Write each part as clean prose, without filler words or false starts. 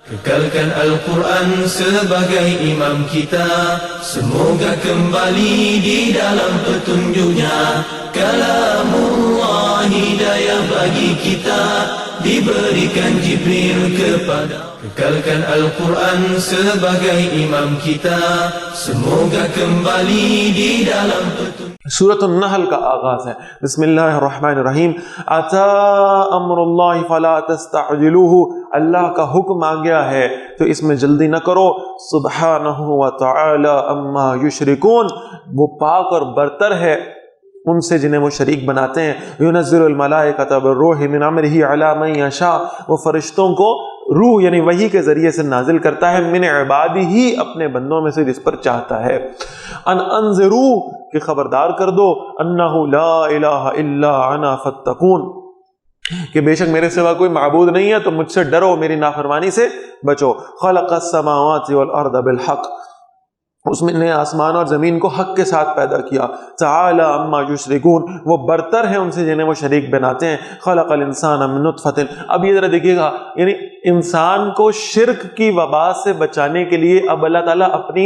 Kekalkan Al-Quran sebagai imam kita, semoga kembali di dalam petunjuknya. Kalamullah hidayah bagi kita, diberikan Jibril kepada. Kekalkan Al-Quran sebagai imam kita, semoga kembali di dalam petunjuk. سورۃ النحل کا آغاز ہے. بسم اللہ الرحمن الرحیم. اتا امر اللہ فلا تستعجلوہ، اللہ کا حکم آ گیا ہے تو اس میں جلدی نہ کرو. سبحانہ وتعالی اما یشرکون، وہ پاک اور برتر ہے ان سے جنہیں وہ شریک بناتے ہیں. ينزل الملائکۃ بالروح من امرہ علی من یشاء، وہ فرشتوں کو روح یعنی وحی کے ذریعے سے نازل کرتا ہے من عبادہ ہی، اپنے بندوں میں سے جس پر چاہتا ہے. ان انذروا، کہ خبردار کر دو، انہ لا الہ الا انا فاتقون، کہ بے شک میرے سوا کوئی معبود نہیں ہے تو مجھ سے ڈرو، میری نافرمانی سے بچو. خلق السماوات والارض بالحق، اس نے آسمان اور زمین کو حق کے ساتھ پیدا کیا. تعالی اما یشرکون، وہ برتر ہیں ان سے جنہیں وہ شریک بناتے ہیں. خلق الانسان من نطفۃ، اب یہ ذرا دیکھیے گا، یعنی انسان کو شرک کی وبا سے بچانے کے لیے اب اللہ تعالیٰ اپنی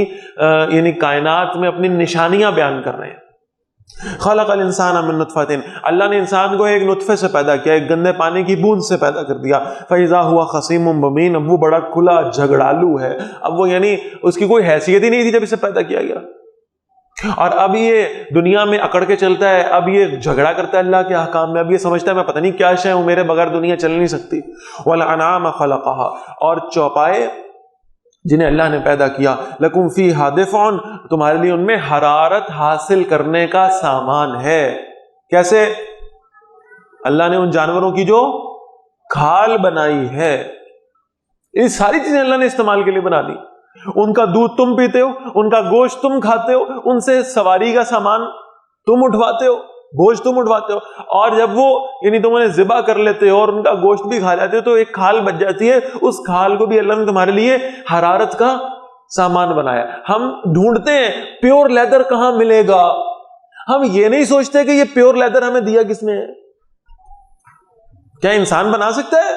یعنی کائنات میں اپنی نشانیاں بیان کر رہے ہیں. خلق الانسان من نطفۃ، اللہ نے انسان کو ایک نطفے سے پیدا کیا، ایک گندے پانی کی بوند سے پیدا کر دیا. فاذا هو خصیم مبین، اب وہ بڑا کھلا جھگڑالو ہے، اب وہ یعنی اس کی کوئی حیثیت ہی نہیں تھی جب اسے پیدا کیا گیا، اور اب یہ دنیا میں اکڑ کے چلتا ہے، اب یہ جھگڑا کرتا ہے اللہ کے احکام میں، اب یہ سمجھتا ہے میں پتہ نہیں کیا شے ہوں، میرے بغیر دنیا چل نہیں سکتی. والانعام خلقها، اور چوپائے جنہیں اللہ نے پیدا کیا. لکم فیہا دفع، تمہارے لیے ان میں حرارت حاصل کرنے کا سامان ہے. کیسے؟ اللہ نے ان جانوروں کی جو کھال بنائی ہے، یہ ساری چیزیں اللہ نے استعمال کے لیے بنا دی. ان کا دودھ تم پیتے ہو، ان کا گوشت تم کھاتے ہو، ان سے سواری کا سامان تم اٹھواتے ہو، بوجھ تم اٹھواتے ہو، اور جب وہ یعنی تم انہیں ذبح کر لیتے ہو اور ان کا گوشت بھی کھا جاتے ہو تو ایک کھال بچ جاتی ہے. اس کھال کو بھی اللہ نے تمہارے لیے حرارت کا سامان بنایا. ہم ڈھونڈتے ہیں پیور لیدر کہاں ملے گا، ہم یہ نہیں سوچتے کہ یہ پیور لیدر ہمیں دیا کس نے ہے. کیا انسان بنا سکتا ہے؟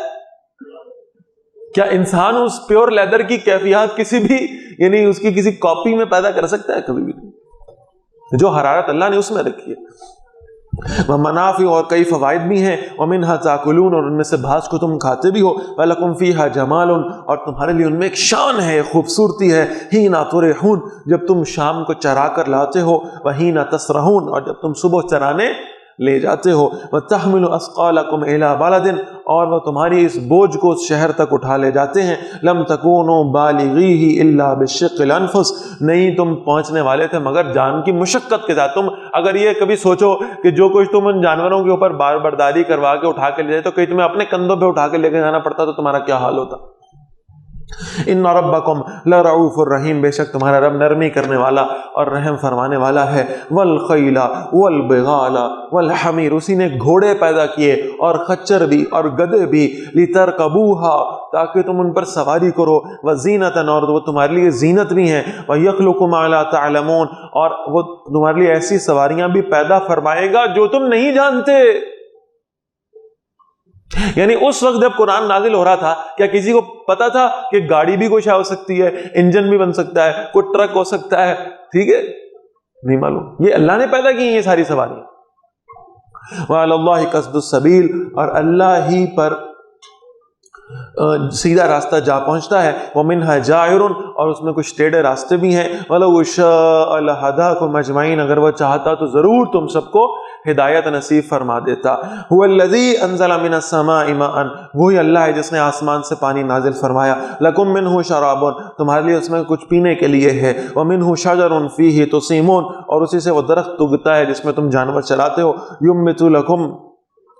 کیا انسان اس پیور لیدر کی کیفیات کسی بھی یعنی اس کی کسی کاپی میں پیدا کر سکتا ہے؟ کبھی بھی نہیں. جو حرارت اللہ نے اس میں رکھی ہے. منافع، اور کئی فوائد بھی ہیں. ومنها تاکلون، اور ان میں سے بعض کو تم کھاتے بھی ہو. ولکم فیہا جمال، اور تمہارے لیے ان میں ایک شان ہے، خوبصورتی ہے. حین ترحون، جب تم شام کو چرا کر لاتے ہو. وحین تسرحون، اور جب تم صبح چرانے لے جاتے ہو. وتحمل اثقالکم الی بلد، اور وہ تمہاری اس بوجھ کو اس شہر تک اٹھا لے جاتے ہیں. لم تکونوا بالغیہ الا بالشق الانفس، نہیں تم پہنچنے والے تھے مگر جان کی مشقت کے ساتھ. تم اگر یہ کبھی سوچو کہ جو کچھ تم ان جانوروں کے اوپر بار برداری کروا کے اٹھا کے لے جائے تو کہیں تمہیں اپنے کندھوں پہ اٹھا کے لے کے جانا پڑتا تو تمہارا کیا حال ہوتا. ان ربکم لرؤوف الرحیم، بے شک تمہارا رب نرمی کرنے والا اور رحم فرمانے والا ہے. والخیل والبغال والحمیر، اسی نے گھوڑے پیدا کیے اور خچر بھی اور گدھے بھی. لترکبوها، تاکہ تم ان پر سواری کرو. وزینۃ، اور وہ تمہارے لیے زینت بھی ہیں. ویخلق ما لا تعلمون، اور وہ تمہارے لیے ایسی سواریاں بھی پیدا فرمائے گا جو تم نہیں جانتے. یعنی اس وقت جب قرآن نازل ہو رہا تھا کیا کسی کو پتا تھا کہ گاڑی بھی کوئی شے ہو سکتی ہے، انجن بھی بن سکتا ہے، کوئی ٹرک ہو سکتا ہے؟ ٹھیک ہے، نہیں معلوم. یہ اللہ نے پیدا کی یہ ساری سواریاں. وعلی اللہ قصد السبیل، اور اللہ ہی پر سیدھا راستہ جا پہنچتا ہے. ومنها جائر، اور اس میں کچھ ٹیڑھے راستے بھی ہیں. ولو شاء لہداکم اجمعین، اگر وہ چاہتا تو ضرور تم سب کو ہدایت نصیب فرما دیتا. هو الذی انزل من السماء ماء، وہی اللہ ہے جس نے آسمان سے پانی نازل فرمایا. لکم منہ شراب، تمہارے لیے اس میں کچھ پینے کے لیے ہے. ومنہ شجر فیہ تسیمون، اور اسی سے وہ درخت اگتا ہے جس میں تم جانور چراتے ہو. یمبت لکم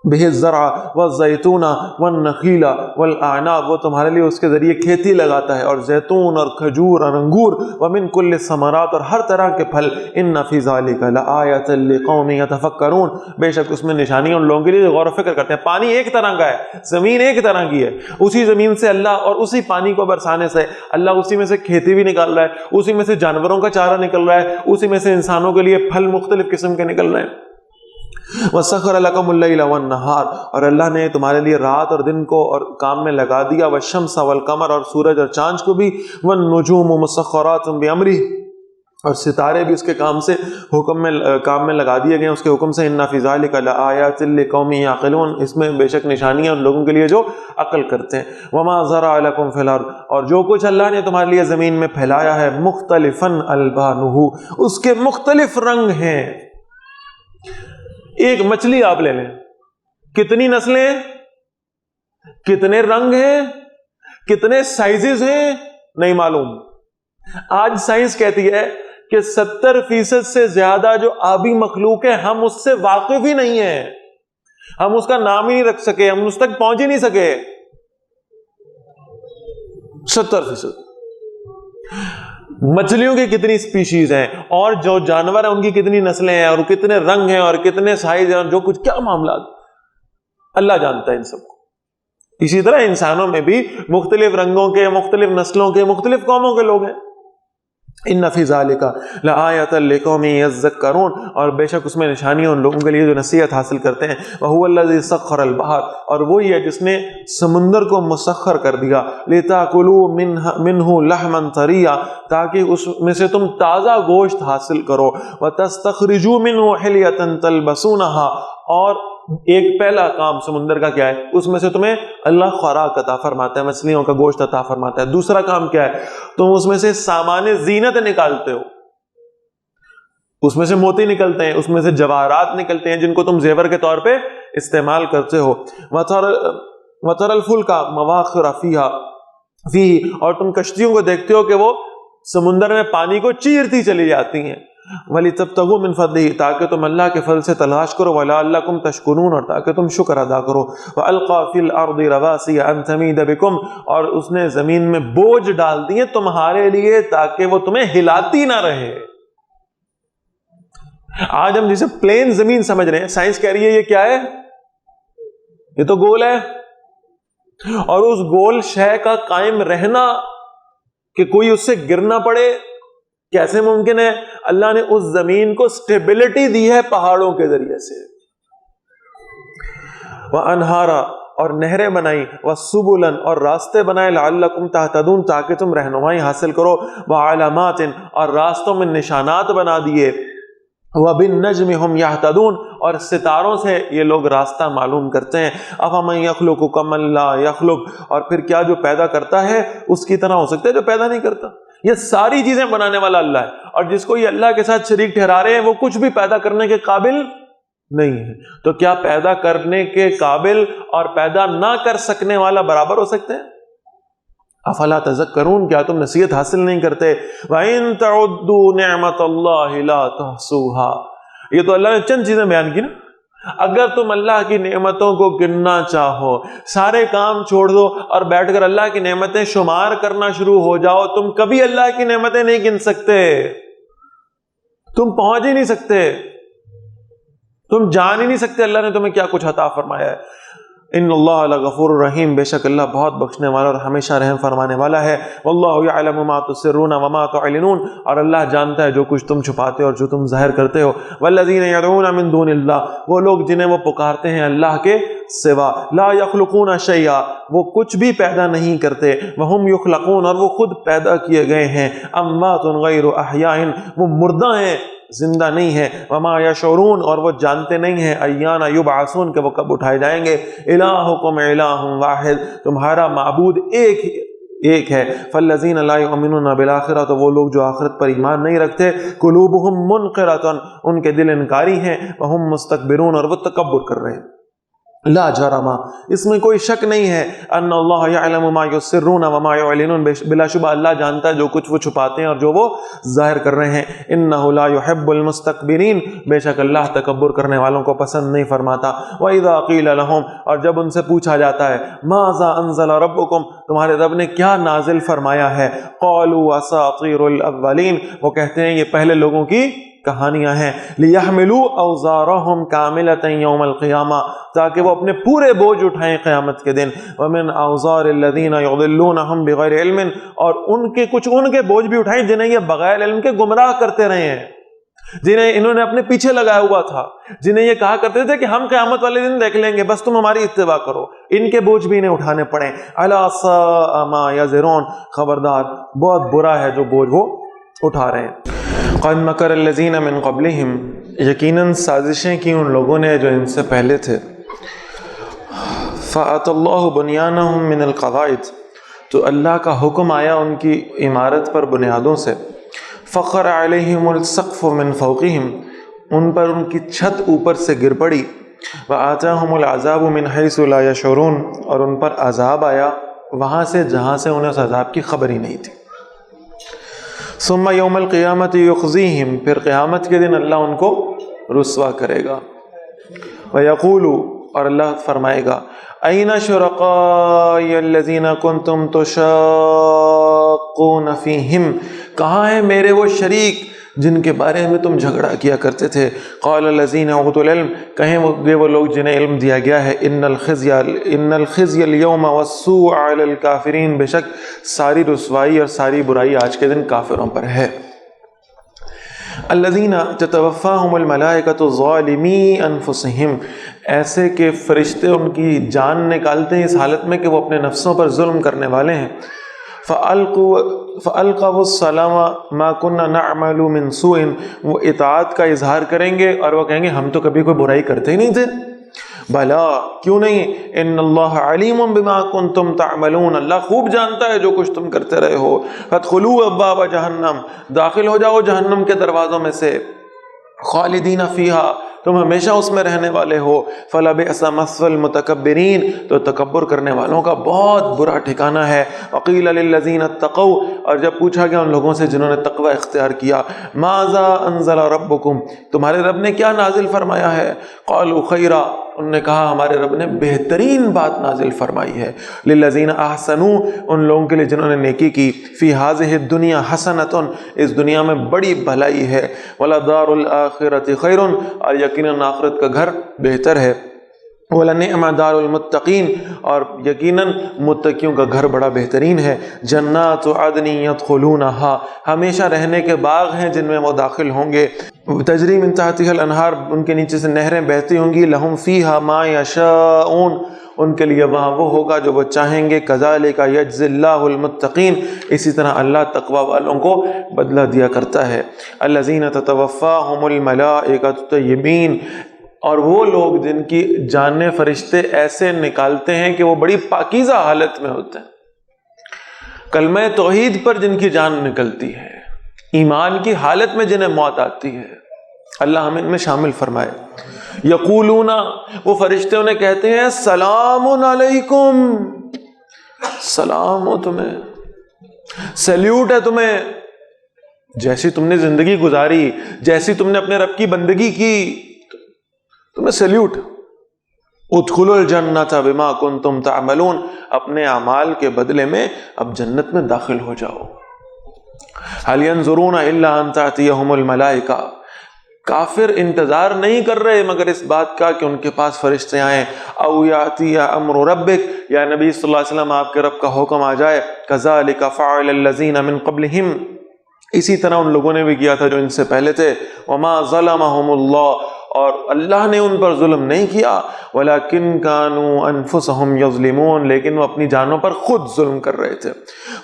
بہ الزرع والزیتون والنخیل والاعناب، وہ تمہارے لیے اس کے ذریعے کھیتی لگاتا ہے، اور زیتون اور کھجور اور انگور. ومن کل الثمرات، اور ہر طرح کے پھل. ان فی ذلک لآیۃ لقوم یتفکرون، بے شک اس میں نشانی ان لوگوں کے لیے جو غور و فکر کرتے ہیں. پانی ایک طرح کا ہے، زمین ایک طرح کی ہے، اسی زمین سے اللہ، اور اسی پانی کو برسانے سے اللہ اسی میں سے کھیتی بھی نکال رہا ہے، اسی میں سے جانوروں کا چارہ نکل رہا ہے، اسی میں سے انسانوں کے لیے پھل مختلف قسم کے نکل رہے ہیں. وَسَخَرَ لَكُمُ اللَّيْلَ وَالنَّهَارَ، اور اللہ نے تمہارے لیے رات اور دن کو اور کام میں لگا دیا، وَالشَّمْسَ وَالْقَمَرَ، اور سورج اور چاند کو بھی، وَالنُّجُومُ مُسَخَّرَاتٌ بِأَمْرِهِ، اور ستارے بھی اس کے کام میں لگا دیے گئے اس کے حکم سے۔ إِنَّ فِي ذَلِكَ لَآيَاتٍ لِقَوْمٍ يَعْقِلُونَ، اس میں بے شک نشانیاں ان لوگوں کے لیے جو عقل کرتے ہیں۔ وَمَا زَرَعَ لَكُمْ فِي الْأَرْضِ، اور جو کچھ اللہ نے تمہارے لیے زمین میں پھیلایا ہے، مُخْتَلِفًا أَلْوَانُهُ، اس کے مختلف رنگ ہیں۔ ایک مچھلی آپ لے لیں، کتنی نسلیں، کتنے رنگ ہیں، کتنے سائزز ہیں، نہیں معلوم۔ آج سائنس کہتی ہے کہ 70% سے زیادہ جو آبی مخلوق ہے ہم اس سے واقف ہی نہیں ہیں، ہم اس کا نام ہی نہیں رکھ سکے، ہم اس تک پہنچ ہی نہیں سکے۔ 70%۔ مچھلیوں کی کتنی سپیشیز ہیں، اور جو جانور ہیں ان کی کتنی نسلیں ہیں، اور کتنے رنگ ہیں، اور کتنے سائز ہیں، اور جو کچھ کیا معاملات، اللہ جانتا ہے ان سب کو۔ اسی طرح انسانوں میں بھی مختلف رنگوں کے، مختلف نسلوں کے، مختلف قوموں کے لوگ ہیں۔ ان فی ذالک لآیۃ لقوم یذکرون، اور بے شک اس میں نشانی ان لوگوں کے لیے جو نصیحت حاصل کرتے ہیں۔ وہو الذی سخر البحر، اور وہی ہے جس نے سمندر کو مسخر کر دیا، لتاکلوا منہ لحما طریا، تاکہ اس میں سے تم تازہ گوشت حاصل کرو، وتستخرجوا منہ حلیۃ تلبسونہا، اور ایک پہلا کام سمندر کا کیا ہے، اس میں سے تمہیں اللہ خوراک عطا فرماتا ہے، مچھلیوں کا گوشت عطا فرماتا ہے۔ دوسرا کام کیا ہے، تم اس میں سے سامان زینت نکالتے ہو، اس میں سے موتی نکلتے ہیں، اس میں سے جواہرات نکلتے ہیں جن کو تم زیور کے طور پہ استعمال کرتے ہو۔ وَتَرَى الْفُلْكَ مَوَاخِرَ فِيهِ، اور تم کشتیوں کو دیکھتے ہو کہ وہ سمندر میں پانی کو چیرتی چلی جاتی ہیں۔ وَلِتَبْتَغُوا مِنْ فَضْلِهِ، تاکہ تم اللہ کے فضل سے تلاش کرو، وَلَعَلَّكُمْ تَشْكُرُونَ، اور تاکہ تم شکر ادا کرو۔ وَأَلْقَى فِي الْأَرْضِ رَوَاسِيَ أَن تَمِيدَ بِكُمْ، اور اس نے زمین میں بوجھ ڈال دیے تمہارے لیے تاکہ وہ تمہیں ہلاتی نہ رہے۔ آج ہم جسے پلین زمین سمجھ رہے ہیں، سائنس کہہ رہی ہے یہ کیا ہے، یہ تو گول ہے، اور اس گول شے کا قائم رہنا کہ کوئی اس سے گر نہ پڑے کیسے ممکن ہے؟ اللہ نے اس زمین کو سٹیبلٹی دی ہے پہاڑوں کے ذریعے سے۔ وَأَنْهَارًا، اور نہریں بنائی، وَسُبُلًا، اور راستے بنائے، لَعَلَّكُمْ تَهْتَدُونَ، تاکہ تم رہنمائی حاصل کرو، وَعَلَامَاتٍ، اور راستوں میں نشانات بنا دیے، وَبِالنَّجْمِ هُمْ يَهْتَدُونَ، اور ستاروں سے یہ لوگ راستہ معلوم کرتے ہیں۔ أَفَمَنْ يَخْلُقُ كَمَنْ لَا يَخْلُقُ، اور پھر کیا جو پیدا کرتا ہے اس کی طرح ہو سکتا ہے جو پیدا نہیں کرتا؟ یہ ساری چیزیں بنانے والا اللہ ہے، اور جس کو یہ اللہ کے ساتھ شریک ٹھہرا رہے ہیں وہ کچھ بھی پیدا کرنے کے قابل نہیں ہے۔ تو کیا پیدا کرنے کے قابل اور پیدا نہ کر سکنے والا برابر ہو سکتے ہیں؟ افلا تذکرون، کیا تم نصیحت حاصل نہیں کرتے؟ وَإِن تَعُدُّوا نِعْمَةَ اللَّهِ لَا تُحْصُوهَا، یہ تو اللہ نے چند چیزیں بیان کی نا۔ اگر تم اللہ کی نعمتوں کو گننا چاہو، سارے کام چھوڑ دو اور بیٹھ کر اللہ کی نعمتیں شمار کرنا شروع ہو جاؤ، تم کبھی اللہ کی نعمتیں نہیں گن سکتے، تم پہنچ ہی نہیں سکتے، تم جان ہی نہیں سکتے اللہ نے تمہیں کیا کچھ عطا فرمایا ہے۔ ان اللہ لغفور الرحیم، بے شک اللہ بہت بخشنے والا اور ہمیشہ رحم فرمانے والا ہے۔ واللہ یعلم ما تسرون وما تعلنون، اور اللہ جانتا ہے جو کچھ تم چھپاتے ہو اور جو تم ظاہر کرتے ہو۔ والذین یدعون من دون اللہ، وہ لوگ جنہیں وہ پکارتے ہیں اللہ کے سوا، لا یخلقون شیئا، وہ کچھ بھی پیدا نہیں کرتے، وہم یخلقون، اور وہ خود پیدا کیے گئے ہیں، اموات غیر احیاء، وہ مردہ ہیں زندہ نہیں ہے، وما یشعرون، اور وہ جانتے نہیں ہیں، ایان یبعثون، کہ وہ کب اٹھائے جائیں گے۔ الہکم الہ واحد، تمہارا معبود ایک ہے۔ فالذین لا یؤمنون بالآخرہ، تو وہ لوگ جو آخرت پر ایمان نہیں رکھتے، قلوبہم منکرۃ، ان کے دل انکاری ہیں، وہم مستکبرون، اور وہ تکبر کر رہے ہیں۔ لا جرم، اس میں کوئی شک نہیں ہے، ان اللہ یعلم ما یسرون وما یعلنون، بلا شبہ اللہ جانتا ہے جو کچھ وہ چھپاتے ہیں اور جو وہ ظاہر کر رہے ہیں۔ انہ لا یحب المستکبرین، بے شک اللہ تکبر کرنے والوں کو پسند نہیں فرماتا۔ واذا قیل لہم، اور جب ان سے پوچھا جاتا ہے، ماذا انزل ربکم، تمہارے رب نے کیا نازل فرمایا ہے، قالوا اساطیر الاولین، وہ کہتے ہیں یہ پہلے لوگوں کی کہانیاں ہیں، لِيَحْمِلُوا أَوْزَارَهُمْ كَامِلَةً يَوْمَ الْقِيَامَةِ، تاکہ وہ اپنے پورے بوجھ اٹھائیں قیامت کے دن، وَمِنْ أَوْزَارِ الَّذِينَ يُضِلُّونَهُمْ بِغَيْرِ عِلْمٍ، اور ان کے کچھ ان کے بوجھ بھی اٹھائیں جنہیں یہ بغیر علم کے گمراہ کرتے رہے ہیں۔ جنہیں انہوں نے اپنے پیچھے لگایا ہوا تھا، جنہیں یہ کہا کرتے تھے کہ ہم قیامت والے دن دیکھ لیں گے، بس تم ہماری اتباع کرو، ان کے بوجھ بھی انہیں اٹھانے پڑے۔ الا ساء ما یزرون، خبردار بہت برا ہے جو بوجھ وہ اٹھا رہے ہیں۔ قد مکر الذین من قبلہم، یقیناً سازشیں کی ان لوگوں نے جو ان سے پہلے تھے۔ فأتی اللہ بنیانہم من القواعد، تو اللہ کا حکم آیا ان کی عمارت پر بنیادوں سے۔ فخر علیہم السقف من فوقہم، ان پر ان کی چھت اوپر سے گر پڑی۔ وآتاہم العذاب من حیث لا یشعرون، اور ان پر عذاب آیا وہاں سے جہاں سے انہیں اس عذاب کی خبر ہی نہیں تھی۔ ثم یوم القیامت یخزیہم، پھر قیامت کے دن اللہ ان کو رسوا کرے گا۔ ویقول، اور اللہ فرمائے گا، این شرکائی الذین کنتم تشاقون فیہم، کہاں ہیں میرے وہ شریک جن کے بارے میں تم جھگڑا کیا کرتے تھے؟ قال الذین اوتوا العلم، کہیں گے وہ لوگ جنہیں علم دیا گیا ہے، ان الخزی اليوم والسوء علی الکافرین، بے شک ساری رسوائی اور ساری برائی آج کے دن کافروں پر ہے۔ الذین تتوفاہم الملائکۃ ظالمی انفسہم، ایسے کہ فرشتے ان کی جان نکالتے ہیں اس حالت میں کہ وہ اپنے نفسوں پر ظلم کرنے والے ہیں۔ فَأَلْقَوُا السَّلَامَ مَا كُنَّا نَعْمَلُ مِن سُوءٍ، وہ اطاعت کا اظہار کریں گے اور وہ کہیں گے ہم تو کبھی کوئی برائی کرتے ہی نہیں تھے۔ بھلا کیوں نہیں، ان اللہ علیم بما کنتم تعملون، اللہ خوب جانتا ہے جو کچھ تم کرتے رہے ہو۔ فادخلوا ابواب جہنم، داخل ہو جاؤ جہنم کے دروازوں میں سے، خالدین فیہا، تم ہمیشہ اس میں رہنے والے ہو۔ فلبئس مثوى المتکبرین، تو تکبر کرنے والوں کا بہت برا ٹھکانہ ہے۔ وقیل للذین اتقوا، اور جب پوچھا گیا ان لوگوں سے جنہوں نے تقوی اختیار کیا، ماذا انزل ربکم، تمہارے رب نے کیا نازل فرمایا ہے؟ قالوا خیرا، انہوں نے کہا ہمارے رب نے بہترین بات نازل فرمائی ہے۔ للذین احسنوا، ان لوگوں کے لیے جنہوں نے نیکی کی، فی ہذہ الدنیا حسنۃ، اس دنیا میں بڑی بھلائی ہے، ولدار الآخرۃ خیر، اور یقیناً آخرت کا گھر بہتر ہے، وَلَنِعْمَ دَارُ الْمُتَّقِينَ، اور یقیناً متقیوں کا گھر بڑا بہترین ہے۔ جنات عدن يدخلونها، ہمیشہ رہنے کے باغ ہیں جن میں وہ داخل ہوں گے۔ تجری من تحتها الانہار، ان کے نیچے سے نہریں بہتی ہوں گی۔ لہم فیہا ما یشاءون، ان کے لیے وہاں وہ ہوگا جو وہ چاہیں گے۔ کذالک یجزی اللہ المتقین، اسی طرح اللہ تقوی والوں کو بدلہ دیا کرتا ہے۔ الذین تتوفاہم الملائکۃ طیبین، اور وہ لوگ جن کی جانیں فرشتے ایسے نکالتے ہیں کہ وہ بڑی پاکیزہ حالت میں ہوتے ہیں، کلمہ توحید پر جن کی جان نکلتی ہے، ایمان کی حالت میں جنہیں موت آتی ہے، اللہ ہمیں ان میں شامل فرمائے۔ یقولون، وہ فرشتے انہیں کہتے ہیں سلام علیکم، سلام ہو تمہیں، سیلیوٹ ہے تمہیں، جیسی تم نے زندگی گزاری، جیسی تم نے اپنے رب کی بندگی کی، تمہیں سیلیوٹ۔ ادخلوا الجنۃ بما کنتم تعملون، اپنے اعمال کے بدلے میں اب جنت میں داخل ہو جاؤ۔ هل ينظرون الا ان تأتيهم الملائکہ، کافر انتظار نہیں کر رہے مگر اس بات کا کہ ان کے پاس فرشتے آئیں۔ او یاتی امر ربک، یا نبی صلی اللہ علیہ وسلم آپ کے رب کا حکم آ جائے۔ کذالک فعل الذین من قبلہم، اسی طرح ان لوگوں نے بھی کیا تھا جو ان سے پہلے تھے۔ وما ظلمهم اللہ، اور اللہ نے ان پر ظلم نہیں کیا، ولیکن کانوا انفسهم یظلمون، لیکن وہ اپنی جانوں پر خود ظلم کر رہے تھے۔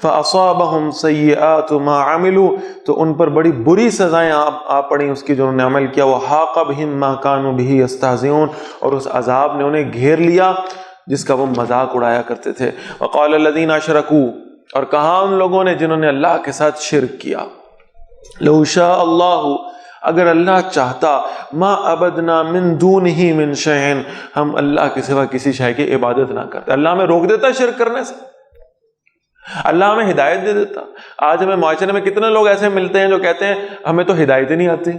فاصابهم سیئات ما عملوا، تو ان پر بڑی بری سزائیں آ پڑیں اس کی جو انہوں نے عمل کیا۔ وحاق بهم ما كانوا به يستهزئون، اور اس عذاب نے انہیں گھیر لیا جس کا وہ مذاق اڑایا کرتے تھے۔ وقال الذين اشركوا، اور کہا ان لوگوں نے جنہوں نے اللہ کے ساتھ شرک کیا، لو شاء اللہ، اگر اللہ چاہتا، ما عبدنا من دونہ من شیء، ہم اللہ کے سوا کسی شے کی عبادت نہ کرتے۔ اللہ ہمیں روک دیتا شرک کرنے سے، اللہ ہمیں ہدایت دے دیتا۔ آج ہمیں معاشرے میں کتنے لوگ ایسے ملتے ہیں جو کہتے ہیں ہمیں تو ہدایت ہی نہیں آتی،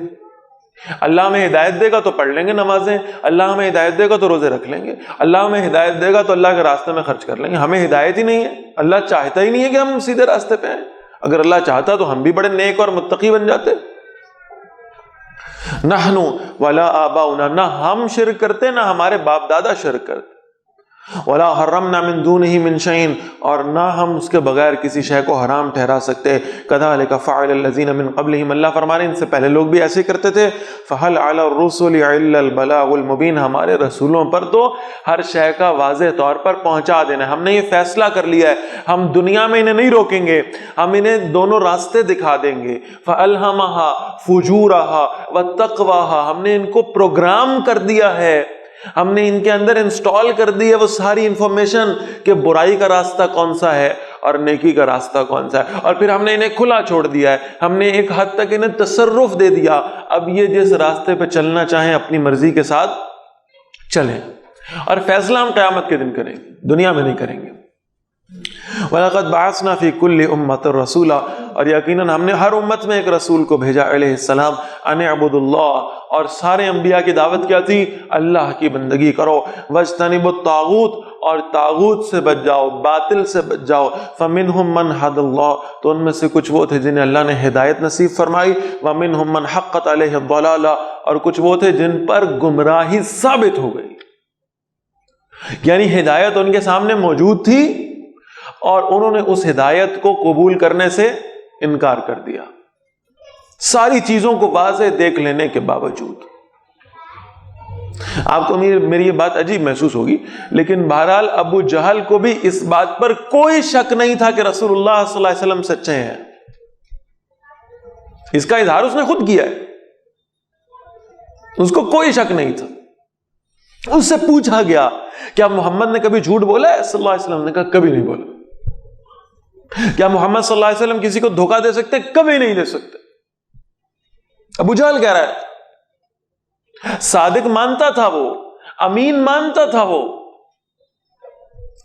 اللہ ہمیں ہدایت دے گا تو پڑھ لیں گے نمازیں، اللہ ہمیں ہدایت دے گا تو روزے رکھ لیں گے، اللہ ہمیں ہدایت دے گا تو اللہ کے راستے میں خرچ کر لیں گے۔ ہمیں ہدایت ہی نہیں ہے، اللہ چاہتا ہی نہیں ہے کہ ہم سیدھے راستے پہ آئیں۔ اگر اللہ چاہتا تو ہم بھی بڑے نیک اور متقی بن جاتے۔ نحن ولا آباؤنا، نہ ہم شرک کرتے نہ ہمارے باپ دادا شرک کرتے۔ وَلَا حَرَّمْنَا مِن دُونِهِ مِن شَيْءٍ، اور نہ ہم اس کے بغیر کسی شے کو حرام ٹھہرا سکتے. كَذَلِكَ فَعَلَ الَّذِينَ مِن قَبْلِهِمْ، اللہ فرما رہے ہیں ان سے پہلے لوگ بھی ایسے کرتے تھے. فَهَلْ عَلَى الرُّسُلِ إِلَّا الْبَلَاغُ الْمُبِينُ، ہمارے رسولوں پر تو ہر شے کا واضح طور پر پہنچا دینا. ہم نے یہ فیصلہ کر لیا ہے، ہم دنیا میں انہیں نہیں روکیں گے، ہم انہیں دونوں راستے دکھا دیں گے. فَأَلْهَمَهَا فُجُورَهَا وَتَقْوَاهَا، ہم نے ان کو پروگرام کر دیا ہے، ہم نے ان کے اندر انسٹال کر دی ہے وہ ساری انفارمیشن کہ برائی کا راستہ کون سا ہے اور نیکی کا راستہ کون سا ہے. اور پھر ہم نے انہیں کھلا چھوڑ دیا ہے، ہم نے ایک حد تک انہیں تصرف دے دیا. اب یہ جس راستے پہ چلنا چاہیں اپنی مرضی کے ساتھ چلیں، اور فیصلہ ہم قیامت کے دن کریں گے، دنیا میں نہیں کریں گے. وَلَقَدْ بَعَثْنَا فِي كُلِّ أُمَّةٍ رَسُولًا، اور یقیناً ہم نے ہر امت میں ایک رسول کو بھیجا علیہ السلام. أَنِ اعْبُدُوا اللَّهَ، اور سارے انبیاء کی دعوت کیا تھی؟ اللہ کی بندگی کرو. وَاجْتَنِبُوا الطَّاغُوتَ، اور طاغوت سے بچ جاؤ، باطل سے بچ جاؤ. فَمِنْهُمْ مَنْ هَدَى اللَّهُ، تو ان میں سے کچھ وہ تھے جنہیں اللہ نے ہدایت نصیب فرمائی. وَمِنْهُمْ مَنْ حَقَّتْ عَلَيْهِ الضَّلَالَةُ، اور کچھ وہ تھے جن پر گمراہی ثابت ہو گئی. یعنی ہدایت ان کے سامنے موجود تھی اور انہوں نے اس ہدایت کو قبول کرنے سے انکار کر دیا، ساری چیزوں کو واضح دیکھ لینے کے باوجود. آپ کو میری یہ بات عجیب محسوس ہوگی، لیکن بہرحال ابو جہل کو بھی اس بات پر کوئی شک نہیں تھا کہ رسول اللہ صلی اللہ علیہ وسلم سچے ہیں. اس کا اظہار اس نے خود کیا ہے، اس کو کوئی شک نہیں تھا. اس سے پوچھا گیا کیا محمد نے کبھی جھوٹ بولا ہے؟ صلی اللہ علیہ وسلم نے کہا کبھی نہیں بولا. کیا محمد صلی اللہ علیہ وسلم کسی کو دھوکہ دے سکتے؟ کبھی نہیں دے سکتے. ابو جہل کہہ رہا ہے، صادق مانتا تھا وہ، امین مانتا تھا وہ،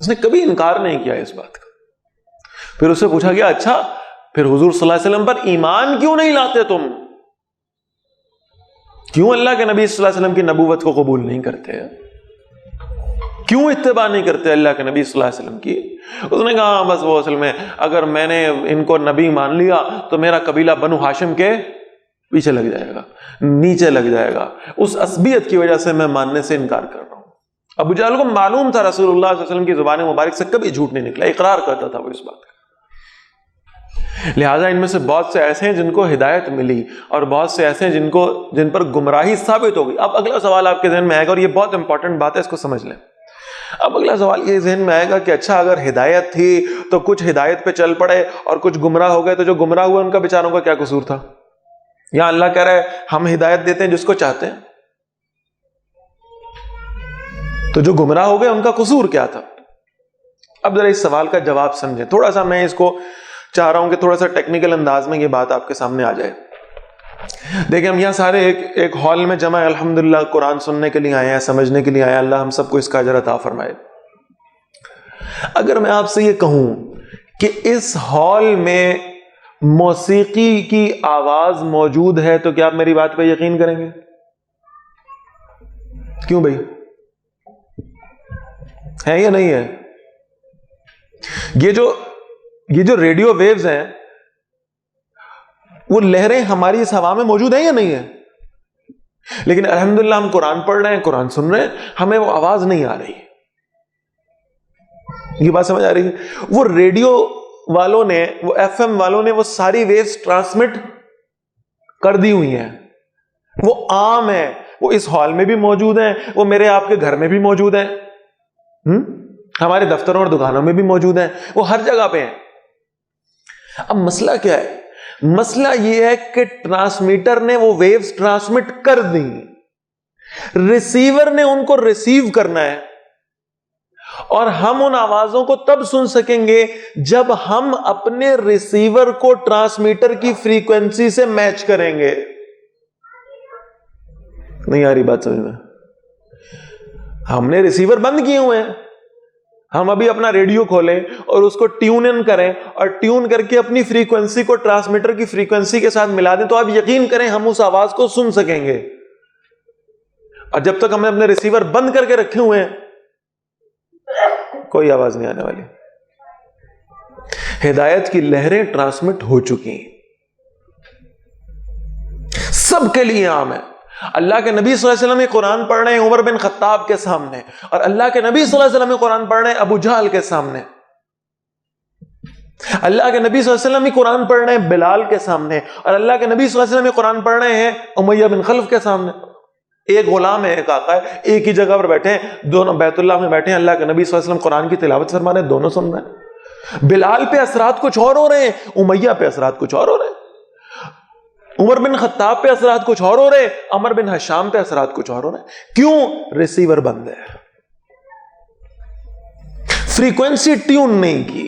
اس نے کبھی انکار نہیں کیا اس بات کا. پھر اس سے پوچھا گیا اچھا پھر حضور صلی اللہ علیہ وسلم پر ایمان کیوں نہیں لاتے تم؟ کیوں اللہ کے نبی صلی اللہ علیہ وسلم کی نبوت کو قبول نہیں کرتے؟ کیوں اتباع نہیں کرتے اللہ کے نبی صلی اللہ علیہ وسلم کی؟ اس نے کہا بس وہ اصل میں اگر میں نے ان کو نبی مان لیا تو میرا قبیلہ بنو ہاشم کے پیچھے لگ جائے گا، نیچے لگ جائے گا، اس عصبیت کی وجہ سے میں ماننے سے انکار کر رہا ہوں. ابو جہل کو معلوم تھا رسول اللہ صلی اللہ علیہ وسلم کی زبان مبارک سے کبھی جھوٹ نہیں نکلا، اقرار کرتا تھا وہ اس بات کا. لہٰذا ان میں سے بہت سے ایسے ہیں جن کو ہدایت ملی اور بہت سے ایسے ہیں جن پر گمراہی ثابت ہو گئی. اب اگلا سوال آپ کے ذہن میں آئے گا اور یہ بہت امپورٹنٹ بات ہے، اس کو سمجھ لیں. اب اگلا سوال یہ ذہن میں آئے گا کہ اچھا اگر ہدایت تھی تو کچھ ہدایت پہ چل پڑے اور کچھ گمراہ ہو گئے، تو جو گمراہ ہوئے ان کا بیچاروں کا کیا قصور تھا؟ یا اللہ کہہ رہا ہے ہم ہدایت دیتے ہیں جس کو چاہتے ہیں، تو جو گمراہ ہو گئے ان کا قصور کیا تھا؟ اب ذرا اس سوال کا جواب سمجھیں. تھوڑا سا میں اس کو چاہ رہا ہوں کہ تھوڑا سا ٹیکنیکل انداز میں یہ بات آپ کے سامنے آ جائے. دیکھیں ہم یہاں سارے ایک ہال میں جمع ہیں، الحمدللہ قرآن سننے کے لیے آئے ہیں، سمجھنے کے لیے آئے ہیں. اللہ ہم سب کو اس کا اجر عطا فرمائے. اگر میں آپ سے یہ کہوں کہ اس ہال میں موسیقی کی آواز موجود ہے تو کیا آپ میری بات پہ یقین کریں گے؟ کیوں بھائی؟ ہے یا نہیں ہے؟ یہ جو ریڈیو ویوز ہیں وہ لہریں ہماری اس ہوا میں موجود ہیں یا نہیں ہے؟ لیکن الحمدللہ ہم قرآن پڑھ رہے ہیں، قرآن سن رہے ہیں، ہمیں وہ آواز نہیں آ رہی. یہ بات سمجھ آ رہی ہے؟ وہ ریڈیو والوں نے، وہ ایف ایم والوں نے وہ ساری ویوز ٹرانسمٹ کر دی ہوئی ہیں، وہ عام ہے، وہ اس ہال میں بھی موجود ہیں، وہ میرے آپ کے گھر میں بھی موجود ہیں، ہمارے دفتروں اور دکانوں میں بھی موجود ہیں، وہ ہر جگہ پہ ہیں. اب مسئلہ کیا ہے؟ مسئلہ یہ ہے کہ ٹرانسمیٹر نے وہ ویوز ٹرانسمٹ کر دی، ریسیور نے ان کو ریسیو کرنا ہے، اور ہم ان آوازوں کو تب سن سکیں گے جب ہم اپنے ریسیور کو ٹرانسمیٹر کی فریکوینسی سے میچ کریں گے. نہیں آ رہی بات سمجھ میں؟ ہم نے ریسیور بند کیے ہوئے ہیں، ہم ابھی اپنا ریڈیو کھولیں اور اس کو ٹیون ان کریں اور ٹیون کر کے اپنی فریکوینسی کو ٹرانسمیٹر کی فریکوینسی کے ساتھ ملا دیں تو آپ یقین کریں ہم اس آواز کو سن سکیں گے. اور جب تک ہم نے اپنے ریسیور بند کر کے رکھے ہوئے ہیں کوئی آواز نہیں آنے والی. ہدایت کی لہریں ٹرانسمٹ ہو چکی ہیں، سب کے لیے عام ہے. اللہ کے نبی صلی اللہ علیہ وسلم یہ قرآن پڑھ رہے ہیں عمر بن خطاب کے سامنے، اور اللہ کے نبی صلی اللہ علیہ وسلم یہ قرآن پڑھ رہے ہیں ابو جہل کے سامنے، اللہ کے نبی صلی اللہ علیہ وسلم یہ قرآن پڑھ رہے ہیں بلال کے سامنے، اور اللہ کے نبی صلی اللہ علیہ وسلم یہ قرآن پڑھ رہے ہیں امیہ بن خلف کے سامنے۔ ایک غلام ہے، ایک آقا ہے، ایک ہی جگہ پر بیٹھے ہیں، دونوں بیت اللہ میں بیٹھے ہیں، اللہ کے نبی صلی اللہ علیہ وسلم قرآن کی تلاوت فرما رہے ہیں، دونوں سن رہے ہیں۔ بلال پہ اثرات کچھ اور ہو رہے ہیں، امیہ پہ اثرات کچھ اور ہو رہے ہیں، عمر بن خطاب پہ اثرات کچھ اور ہو رہے ہیں، عمر بن حشام پہ اثرات کچھ اور ہو رہے ہیں۔ کیوں؟ ریسیور بند ہے، فریکوینسی ٹیون نہیں کی۔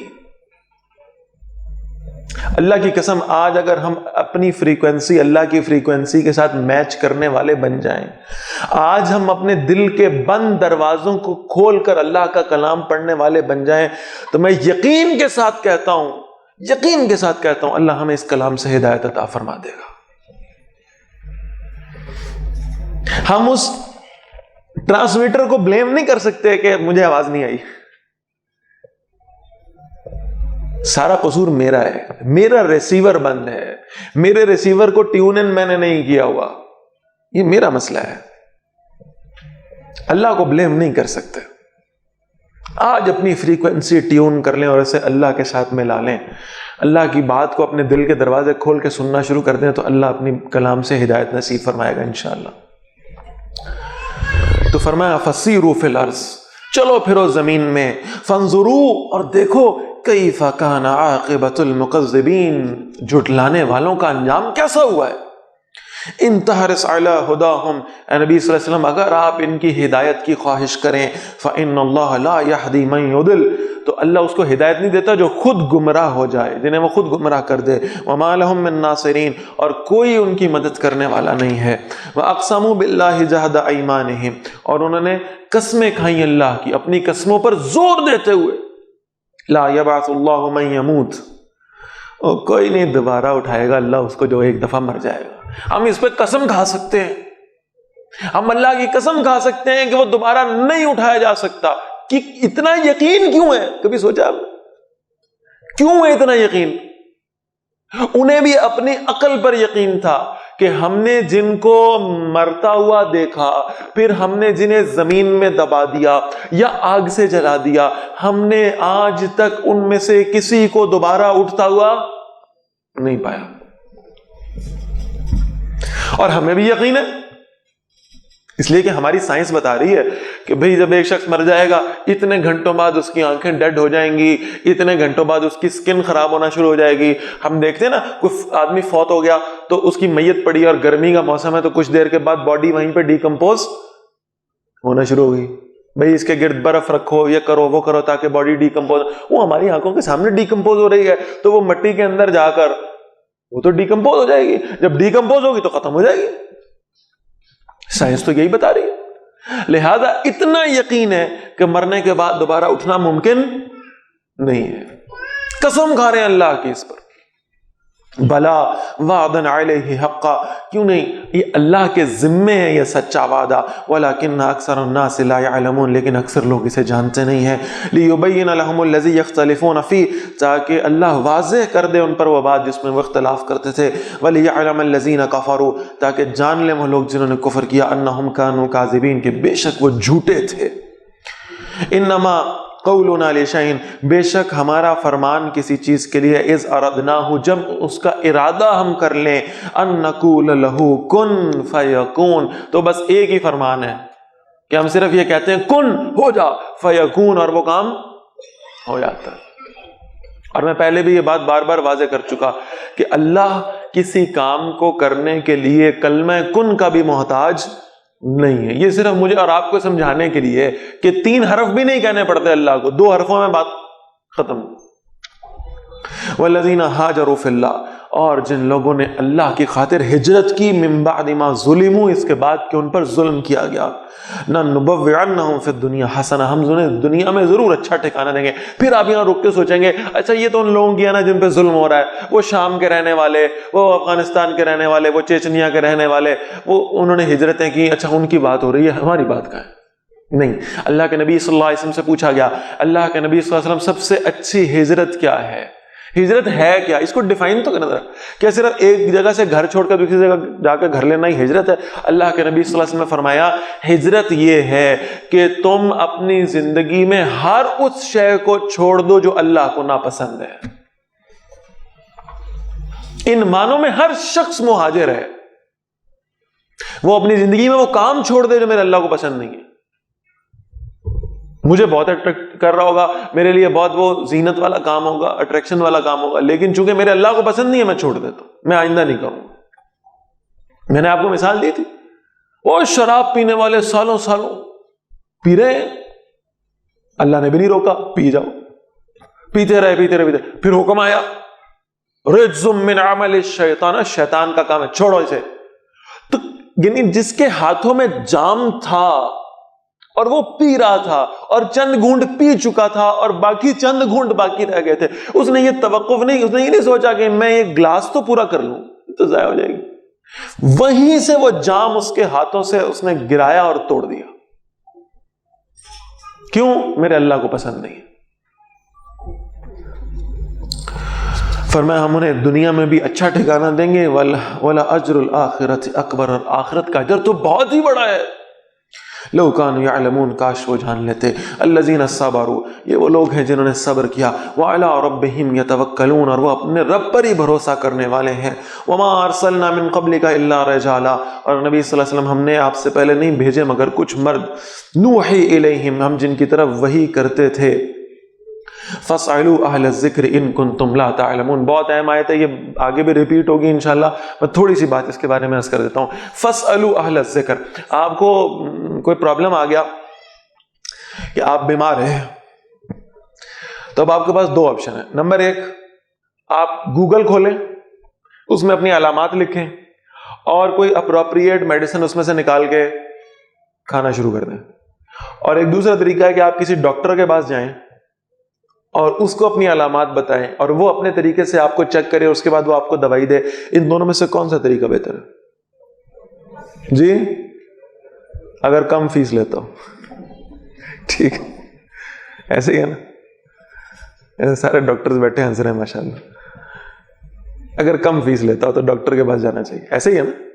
اللہ کی قسم آج اگر ہم اپنی فریکوینسی اللہ کی فریکوینسی کے ساتھ میچ کرنے والے بن جائیں، آج ہم اپنے دل کے بند دروازوں کو کھول کر اللہ کا کلام پڑھنے والے بن جائیں، تو میں یقین کے ساتھ کہتا ہوں اللہ ہمیں اس کلام سے ہدایت عطا فرما دے گا۔ ہم اس ٹرانسمیٹر کو بلیم نہیں کر سکتے کہ مجھے آواز نہیں آئی، سارا قصور میرا ہے، میرا ریسیور بند ہے، میرے ریسیور کو ٹیون ان میں نے نہیں کیا ہوا، یہ میرا مسئلہ ہے، اللہ کو بلیم نہیں کر سکتے۔ آج اپنی فریکوینسی ٹیون کر لیں اور اسے اللہ کے ساتھ ملا لیں، اللہ کی بات کو اپنے دل کے دروازے کھول کے سننا شروع کر دیں تو اللہ اپنی کلام سے ہدایت نصیب فرمائے گا انشاءاللہ۔ تو فرمایا فسیروا فی الارض، چلو پھرو زمین میں، فانظروا، اور دیکھو کیف کان عاقبۃ المکذبین، جھٹلانے والوں کا انجام کیسا ہوا ہے۔ ان تحرص علی ہداہم، اے نبی صلی اللہ علیہ وسلم اگر آپ ان کی ہدایت کی خواہش کریں، فإن اللہ لا یہدی من یضل، تو اللہ اس کو ہدایت نہیں دیتا جو خود گمراہ ہو جائے، جنہیں وہ خود گمراہ کر دے۔ وما لہم من ناصرین، اور کوئی ان کی مدد کرنے والا نہیں ہے۔ واقسموا باللہ جہد ایمانہم، اور انہوں نے قسمیں کھائیں اللہ کی اپنی قسموں پر زور دیتے ہوئے، لا یبعث اللہ من یموت، اور کوئی نہیں دوبارہ اٹھائے گا اللہ اس کو جو ایک دفعہ مر جائے گا۔ ہم اس پہ قسم کھا سکتے ہیں، ہم اللہ کی قسم کھا سکتے ہیں کہ وہ دوبارہ نہیں اٹھایا جا سکتا۔ کہ اتنا یقین کیوں ہے؟ کبھی سوچا آپ کیوں ہے اتنا یقین؟ انہیں بھی اپنی عقل پر یقین تھا کہ ہم نے جن کو مرتا ہوا دیکھا، پھر ہم نے جنہیں زمین میں دبا دیا یا آگ سے جلا دیا، ہم نے آج تک ان میں سے کسی کو دوبارہ اٹھتا ہوا نہیں پایا، اور ہمیں بھی یقین ہے، اس لیے کہ ہماری سائنس بتا رہی ہے کہ بھئی جب ایک شخص مر جائے گا اتنے گھنٹوں بعد اس کی آنکھیں ڈیڈ ہو جائیں گی، اتنے گھنٹوں بعد اس کی سکن خراب ہونا شروع ہو جائے گی۔ ہم دیکھتے ہیں نا کوئی آدمی فوت ہو گیا تو اس کی میت پڑی اور گرمی کا موسم ہے تو کچھ دیر کے بعد باڈی وہیں پہ ڈیکمپوز ہونا شروع ہوگی، بھئی اس کے گرد برف رکھو، یہ کرو وہ کرو تاکہ باڈی ڈیکمپوز، وہ ہماری آنکھوں کے سامنے ڈیکمپوز ہو رہی ہے، تو وہ مٹی کے اندر جا کر وہ تو ڈیکمپوز ہو جائے گی، جب ڈیکمپوز ہوگی تو ختم ہو جائے گی۔ سائنس تو یہی بتا رہی ہے، لہذا اتنا یقین ہے کہ مرنے کے بعد دوبارہ اٹھنا ممکن نہیں ہے۔ قسم کھا رہے ہیں اللہ کی اس پر، بلا وعدن علیہ حقا، کیوں نہیں، یہ اللہ کے ذمے ہے یہ سچا وعدہ، ولیکن اکثر الناس لا يعلمون، لیکن اکثر لوگ اسے جانتے نہیں ہیں۔ لیبین لهم الذی یختلفون فیہ، تاکہ اللہ واضح کر دے ان پر وہ بات جس میں وہ اختلاف کرتے تھے، ولیعلم الذین کفروا، تاکہ جان لیں وہ لوگ جنہوں نے کفر کیا، انہم کانوا کاذبین، کہ بے شک وہ جھوٹے تھے۔ انما قولنا لشیء، بے شک ہمارا فرمان کسی چیز کے لیے، اذ اردناہ، جب اس کا ارادہ ہم کر لیں، ان نقول لہ کن فیکون، تو بس ایک ہی فرمان ہے کہ ہم صرف یہ کہتے ہیں کن ہو جا فیکون، اور وہ کام ہو جاتا ہے۔ اور میں پہلے بھی یہ بات بار بار واضح کر چکا کہ اللہ کسی کام کو کرنے کے لیے کلمہ کن کا بھی محتاج نہیں ہے، یہ صرف مجھے اور آپ کو سمجھانے کے لیے کہ 3 حرف بھی نہیں کہنے پڑتے اللہ کو، 2 حرفوں میں بات ختم۔ والذین ہاجروا فی اللہ، اور جن لوگوں نے اللہ کی خاطر ہجرت کی، من بعد ما ظلموا، اس کے بعد کہ ان پر ظلم کیا گیا، لنبوئنہم فی الدنیا حسنہ، ہم انہیں دنیا میں ضرور اچھا ٹھکانہ دیں گے۔ پھر آپ یہاں رک کے سوچیں گے اچھا یہ تو ان لوگوں کی ہے نا جن پہ ظلم ہو رہا ہے، وہ شام کے رہنے والے، وہ افغانستان کے رہنے والے، وہ چیچنیا کے رہنے والے، وہ انہوں نے ہجرتیں کی، اچھا ان کی بات ہو رہی ہے، ہماری بات کا ہے نہیں۔ اللہ کے نبی صلی اللہ علیہ وسلم سے پوچھا گیا، اللہ کے نبی صلی اللہ علیہ وسلم سب سے اچھی ہجرت کیا ہے؟ ہجرت ہے کیا؟ اس کو ڈیفائن تو کرنا تھا. کیا صرف ایک جگہ سے گھر چھوڑ کر دوسری جگہ جا کے گھر لینا ہی ہجرت ہے؟ اللہ کے نبی صلی اللہ علیہ وسلم نے فرمایا ہجرت یہ ہے کہ تم اپنی زندگی میں ہر اس شے کو چھوڑ دو جو اللہ کو ناپسند ہے. ان معنوں میں ہر شخص مہاجر ہے. وہ اپنی زندگی میں وہ کام چھوڑ دے جو میرے اللہ کو پسند نہیں ہے. مجھے بہت اٹریکٹ کر رہا ہوگا، میرے لیے بہت وہ زینت والا کام ہوگا، اٹریکشن والا کام ہوگا، لیکن چونکہ میرے اللہ کو پسند نہیں ہے میں چھوڑ دیتا ہوں، میں آئندہ نہیں کروں. میں نے آپ کو مثال دی تھی، وہ شراب پینے والے سالوں سالوں پی رہے ہیں، اللہ نے بھی نہیں روکا، پی جاؤ. پیتے رہے پیتے رہے، پھر حکم آیا رجز من عمل الشیطان، شیطان کا کام ہے، چھوڑو اسے. تو یعنی جس کے ہاتھوں میں جام تھا اور وہ پی رہا تھا اور چند گھونٹ پی چکا تھا اور باقی چند گھونٹ باقی رہ گئے تھے، اس نے یہ توقف نہیں، اس نے یہ نہیں سوچا کہ میں یہ گلاس تو پورا کر لوں تو ضائع ہو جائے گی. وہیں سے وہ جام اس کے ہاتھوں سے اس نے گرایا اور توڑ دیا. کیوں؟ میرے اللہ کو پسند نہیں. فرمایا ہم انہیں دنیا میں بھی اچھا ٹھکانہ دیں گے، وَلَا أَجْرُ الْآخِرَةِ أَكْبَرُ، اور آخرت کا اجر تو بہت ہی بڑا ہے. لو كانوا يعلمون، کاش وہ جان لیتے. الذين صبروا، یہ وہ لوگ ہیں جنہوں نے صبر کیا. وعلى ربهم يتوکلون، اور وہ اپنے رب پر ہی بھروسہ کرنے والے ہیں. وما ارسلنا من قبلك الا رجالا، اور نبی صلی اللہ علیہ وسلم ہم نے آپ سے پہلے نہیں بھیجے مگر کچھ مرد. نوحی الیہم، ہم جن کی طرف وحی کرتے تھے. فاسألوا اہل الذکر ان کنتم لا تعلمون، بہت اہم آیت ہے، یہ آگے بھی ریپیٹ ہوگی انشاءاللہ. میں تھوڑی سی بات اس کے بارے میں عرض کر دیتا ہوں. فاسألوا اہل الذکر، آپ کو کوئی پرابلم آ گیا کہ آپ بیمار ہیں، تو اب آپ کے پاس دو آپشن ہیں. نمبر ایک، آپ گوگل کھولیں، اس میں اپنی علامات لکھیں اور کوئی اپروپریٹ میڈیسن اس میں سے نکال کے کھانا شروع کر دیں. اور ایک دوسرا طریقہ ہے کہ آپ کسی ڈاکٹر کے پاس جائیں اور اس کو اپنی علامات بتائیں اور وہ اپنے طریقے سے آپ کو چیک کرے، اس کے بعد وہ آپ کو دوائی دے. ان دونوں میں سے کون سا طریقہ بہتر ہے؟ جی، اگر کم فیس لیتا ہوں. ٹھیک ہے، ایسے ہی ہے نا، ایسے سارے ڈاکٹرز بیٹھے ہنس رہے ہیں ماشاءاللہ. اگر کم فیس لیتا ہو تو ڈاکٹر کے پاس جانا چاہیے، ایسے ہی ہے نا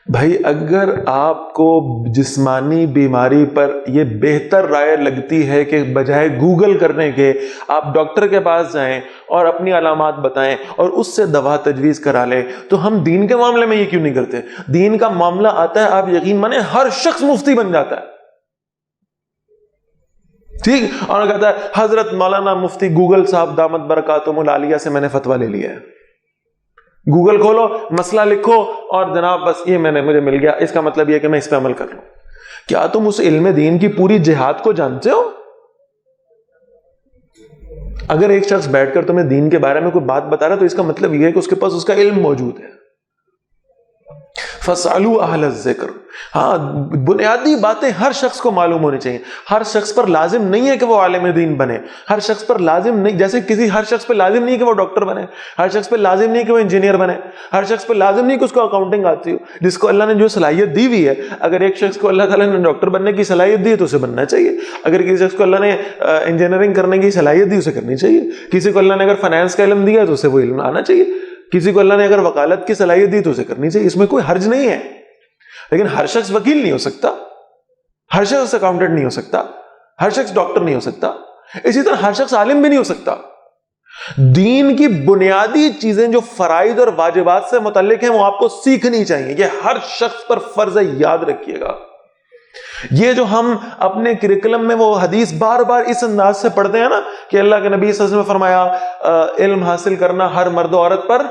بھائی. اگر آپ کو جسمانی بیماری پر یہ بہتر رائے لگتی ہے کہ بجائے گوگل کرنے کے آپ ڈاکٹر کے پاس جائیں اور اپنی علامات بتائیں اور اس سے دوا تجویز کرا لیں، تو ہم دین کے معاملے میں یہ کیوں نہیں کرتے؟ دین کا معاملہ آتا ہے، آپ یقین مانیں ہر شخص مفتی بن جاتا ہے. ٹھیک، اور کہتا ہے حضرت مولانا مفتی گوگل صاحب دامت برکاتہم العالیہ سے میں نے فتویٰ لے لیا ہے. گوگل کھولو، مسئلہ لکھو اور جناب بس یہ مجھے مل گیا، اس کا مطلب یہ کہ میں اس پہ عمل کر لوں. کیا تم اس علم دین کی پوری جہاد کو جانتے ہو؟ اگر ایک شخص بیٹھ کر تمہیں دین کے بارے میں کوئی بات بتا رہا ہے تو اس کا مطلب یہ ہے کہ اس کے پاس اس کا علم موجود ہے. فَاسْأَلُوا أَهْلَ الذِّكْرِ، ہاں بنیادی باتیں ہر شخص کو معلوم ہونی چاہیے. ہر شخص پر لازم نہیں ہے کہ وہ عالم دین بنے، ہر شخص پر لازم نہیں، جیسے ہر شخص پہ لازم نہیں کہ وہ ڈاکٹر بنے، ہر شخص پہ لازم نہیں کہ وہ انجینئر بنے، ہر شخص پہ لازم نہیں کہ اس کو اکاؤنٹنگ آتی ہو. جس کو اللہ نے جو صلاحیت دی ہوئی ہے، اگر ایک شخص کو اللہ تعالیٰ نے ڈاکٹر بننے کی صلاحیت دی ہے تو اسے بننا چاہیے. اگر کسی شخص کو اللہ نے انجینئرنگ کرنے کی صلاحیت دی اسے کرنی چاہیے. کسی کو اللہ نے اگر فائنانس کا علم دیا تو اسے وہ علم آنا چاہیے. کسی کو اللہ نے اگر وکالت کی صلاحیت دی تو اسے کرنی چاہیے. اس میں کوئی حرج نہیں ہے. لیکن ہر شخص وکیل نہیں ہو سکتا، ہر شخص اکاؤنٹنٹ نہیں ہو سکتا، ہر شخص ڈاکٹر نہیں ہو سکتا، اسی طرح ہر شخص عالم بھی نہیں ہو سکتا. دین کی بنیادی چیزیں جو فرائض اور واجبات سے متعلق ہیں وہ آپ کو سیکھنی چاہیے. یہ ہر شخص پر فرض ہے، یاد رکھیے گا. یہ جو ہم اپنے کریکلم میں وہ حدیث بار بار اس انداز سے پڑھتے ہیں نا کہ اللہ کے نبی صلی اللہ علیہ وسلم نے فرمایا علم حاصل کرنا ہر مرد و عورت پر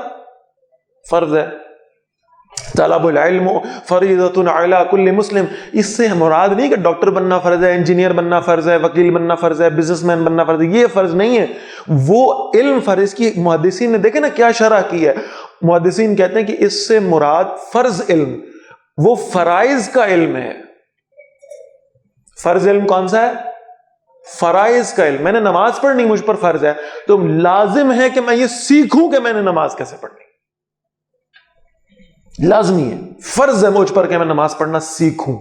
فرض ہے. طلب العلم فریضۃ علی کل مسلم. اس سے مراد نہیں کہ ڈاکٹر بننا فرض ہے، انجینئر بننا فرض ہے، وکیل بننا فرض ہے، بزنس مین بننا فرض ہے. یہ فرض نہیں ہے، وہ علم فرض کی. محدثین نے دیکھے نا کیا شرح کی ہے. محدثین کہتے ہیں کہ اس سے مراد فرض علم وہ فرائض کا علم ہے. فرض علم کون سا ہے؟ فرائض کا علم. میں نے نماز پڑھنی مجھ پر فرض ہے تو لازم ہے کہ میں یہ سیکھوں کہ میں نے نماز کیسے پڑھنی. لازمی ہے، فرض ہے مجھ پر کہ میں نماز پڑھنا سیکھوں.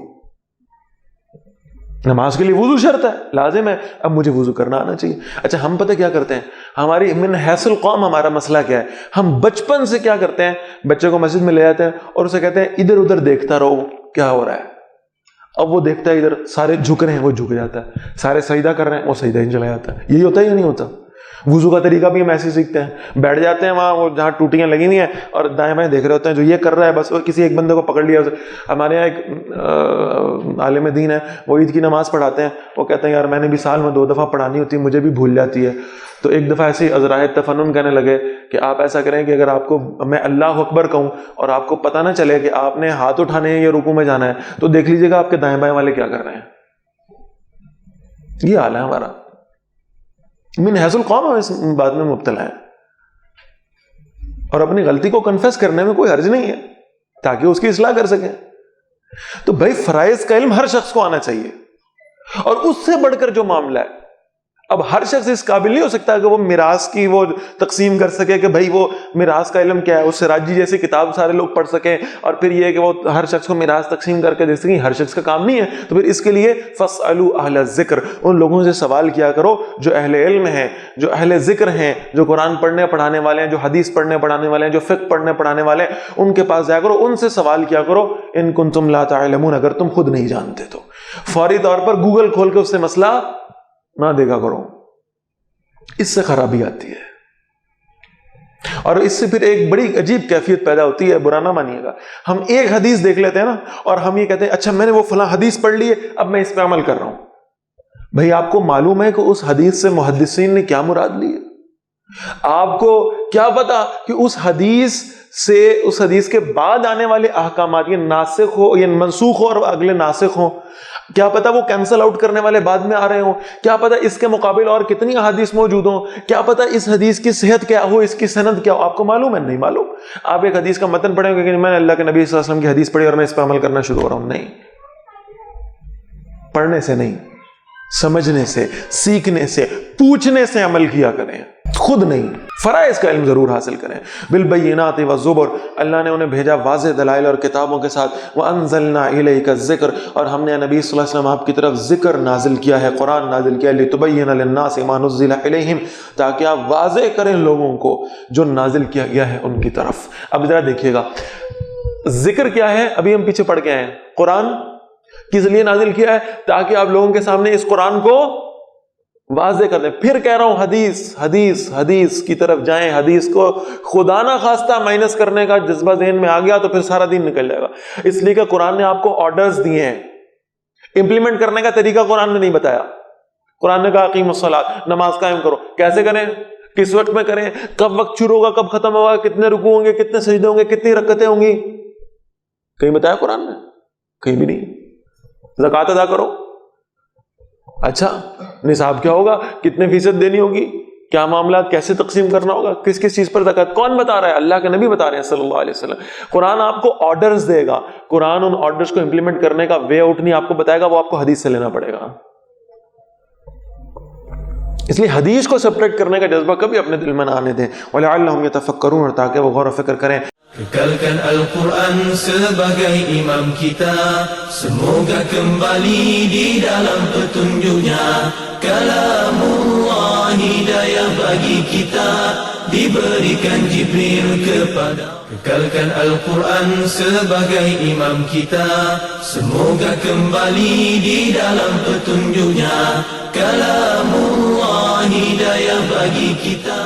نماز کے لیے وضو شرط ہے، لازم ہے، اب مجھے وضو کرنا آنا چاہیے۔ اچھا ہم پتہ کیا کرتے ہیں، ہماری من حیث القوم ہمارا مسئلہ کیا ہے، ہم بچپن سے کیا کرتے ہیں، بچے کو مسجد میں لے جاتے ہیں اور اسے کہتے ہیں ادھر ادھر دیکھتا رہو کیا ہو رہا ہے۔ اب وہ دیکھتا ہے ادھر، سارے جھک رہے ہیں وہ جھک جاتا ہے، سارے سجدہ کر رہے ہیں وہ سجدہ ہی چلا جاتا ہے۔ یہی ہوتا ہے یا نہیں ہوتا؟ وضو کا طریقہ بھی ہم ایسے ہی سیکھتے ہیں، بیٹھ جاتے ہیں وہاں وہ جہاں ٹوٹیاں لگی ہوئی ہیں اور دائیں بائیں دیکھ رہے ہوتے ہیں، جو یہ کر رہا ہے بس وہ کسی ایک بندے کو پکڑ لیا۔ ہمارے یہاں ایک عالم دین ہے، وہ عید کی نماز پڑھاتے ہیں، وہ کہتے ہیں یار میں نے بھی سال میں 2 دفعہ پڑھانی ہوتی ہے، مجھے بھی بھول جاتی ہے۔ تو ایک دفعہ ایسے ہی عذرائے تفنن کہنے لگے کہ آپ ایسا کریں کہ اگر آپ کو میں اللہ اکبر کہوں اور آپ کو پتہ نہ چلے کہ آپ نے ہاتھ اٹھانے ہیں یا رکوع میں جانا ہے، تو دیکھ لیجیے گا آپ کے دائیں بائیں والے کیا کر رہے ہیں۔ یہ حال ہے ہمارا، من حیث القوم ہم اس بات میں مبتلا ہیں، اور اپنی غلطی کو کنفیس کرنے میں کوئی حرج نہیں ہے تاکہ اس کی اصلاح کر سکیں۔ تو بھائی فرائض کا علم ہر شخص کو آنا چاہیے، اور اس سے بڑھ کر جو معاملہ ہے، اب ہر شخص اس قابل نہیں ہو سکتا کہ وہ میراث کی وہ تقسیم کر سکے کہ بھائی وہ میراث کا علم کیا ہے، اس سے راجی جیسی کتاب سارے لوگ پڑھ سکیں، اور پھر یہ کہ وہ ہر شخص کو میراث تقسیم کر کے دے سکیں، ہر شخص کا کام نہیں ہے۔ تو پھر اس کے لیے فَاسْأَلُوا أَهْلَ الذِّكْرِ، ان لوگوں سے سوال کیا کرو جو اہل علم ہیں، جو اہل ذکر ہیں، جو قرآن پڑھنے پڑھانے والے ہیں، جو حدیث پڑھنے پڑھانے والے ہیں، جو فقہ پڑھنے پڑھانے والے ہیں، ان کے پاس جایا کرو، ان سے سوال کیا کرو، ان کنتم لا تعلمون، اگر تم خود نہیں جانتے تو فوری طور پر گوگل کھول کے اس سے مسئلہ نہ دیکھا کرو، اس سے خرابی آتی ہے۔ اور اس سے پھر ایک بڑی عجیب کیفیت پیدا ہوتی ہے، برا نہ مانیے گا، ہم ایک حدیث دیکھ لیتے ہیں نا اور ہم یہ کہتے ہیں اچھا میں نے وہ فلاں حدیث پڑھ لی ہے، اب میں اس پہ عمل کر رہا ہوں۔ بھئی آپ کو معلوم ہے کہ اس حدیث سے محدثین نے کیا مراد لی ہے؟ آپ کو کیا پتا کہ اس حدیث کے بعد آنے والے احکامات یہ ناسخ ہو یا منسوخ ہو اور اگلے ناسخ ہوں؟ کیا پتا وہ کینسل آؤٹ کرنے والے بعد میں آ رہے ہوں؟ کیا پتا اس کے مقابل اور کتنی احادیث موجود ہوں؟ کیا پتا اس حدیث کی صحت کیا ہو، اس کی سند کیا ہو؟ آپ کو معلوم ہے؟ نہیں معلوم۔ آپ ایک حدیث کا متن پڑھیں گے کہ میں نے اللہ کے نبی صلی اللہ علیہ وسلم کی حدیث پڑھی اور میں اس پہ عمل کرنا شروع ہو رہا ہوں۔ نہیں، پڑھنے سے نہیں، سمجھنے سے، سیکھنے سے، پوچھنے سے عمل کیا کریں، خود نہیں۔ فرائض کا علم ضرور حاصل کریں۔ بالبینات والزبر، اللہ نے انہیں بھیجا واضح دلائل اور کتابوں کے ساتھ۔ وانزلنا الیک الذکر، اور ہم نے نبی صلی اللہ علیہ وسلم آپ کی طرف ذکر نازل کیا ہے، قرآن نازل کیا ہے، لتبین للناس ما نزل الیہم، تاکہ آپ واضح کریں لوگوں کو جو نازل کیا گیا ہے ان کی طرف۔ اب ذرا دیکھیے گا ذکر کیا ہے، ابھی ہم پیچھے پڑھ کے آئے ہیں، قرآن کس لیے نازل کیا ہے؟ تاکہ آپ لوگوں کے سامنے اس قرآن کو واضح کر دیں۔ پھر کہہ رہا ہوں حدیث کی طرف جائیں، حدیث کو خدا نہ خواستہ مائنس کرنے کا جذبہ ذہن میں آ گیا تو پھر سارا دین نکل جائے گا۔ اس لیے کہ قرآن نے آپ کو آرڈرز دیے ہیں، امپلیمنٹ کرنے کا طریقہ قرآن نے نہیں بتایا۔ قرآن نے کہا اقیموا الصلاۃ، نماز قائم کرو، کیسے کریں، کس وقت میں کریں، کب وقت شروع ہوگا، کب ختم ہوگا، کتنے رکوع ہوں گے، کتنے سجدے ہوں گے، کتنی رکعتیں ہوں گی، کہیں بتایا قرآن نے؟ کہیں بھی نہیں۔ زکوٰۃ ادا کرو، اچھا نصاب کیا ہوگا، کتنے فیصد دینی ہوگی، کیا معاملات، کیسے تقسیم کرنا ہوگا، کس کس چیز پر زکوٰۃ، کون بتا رہا ہے؟ اللہ کے نبی بتا رہے ہیں صلی اللہ علیہ وسلم۔ قرآن آپ کو آرڈرز دے گا، قرآن ان آرڈرز کو امپلیمنٹ کرنے کا وے آؤٹ نہیں آپ کو بتائے گا، وہ آپ کو حدیث سے لینا پڑے گا۔ اس لیے حدیث کو سپریٹ کرنے کا جذبہ کبھی اپنے دل میں نہ آنے دیں، وَلَعَلَّهُمْ يَتَفَكَّرُونَ، اور تاکہ وہ غور و فکر کریں۔ Kekalkan Al-Quran sebagai imam kita, semoga kembali di dalam petunjuknya. Kalamullah hidayah bagi kita, diberikan Jibril kepada. Kekalkan Al-Quran sebagai imam kita, semoga kembali di dalam petunjuknya. Kalamullah hidayah bagi kita.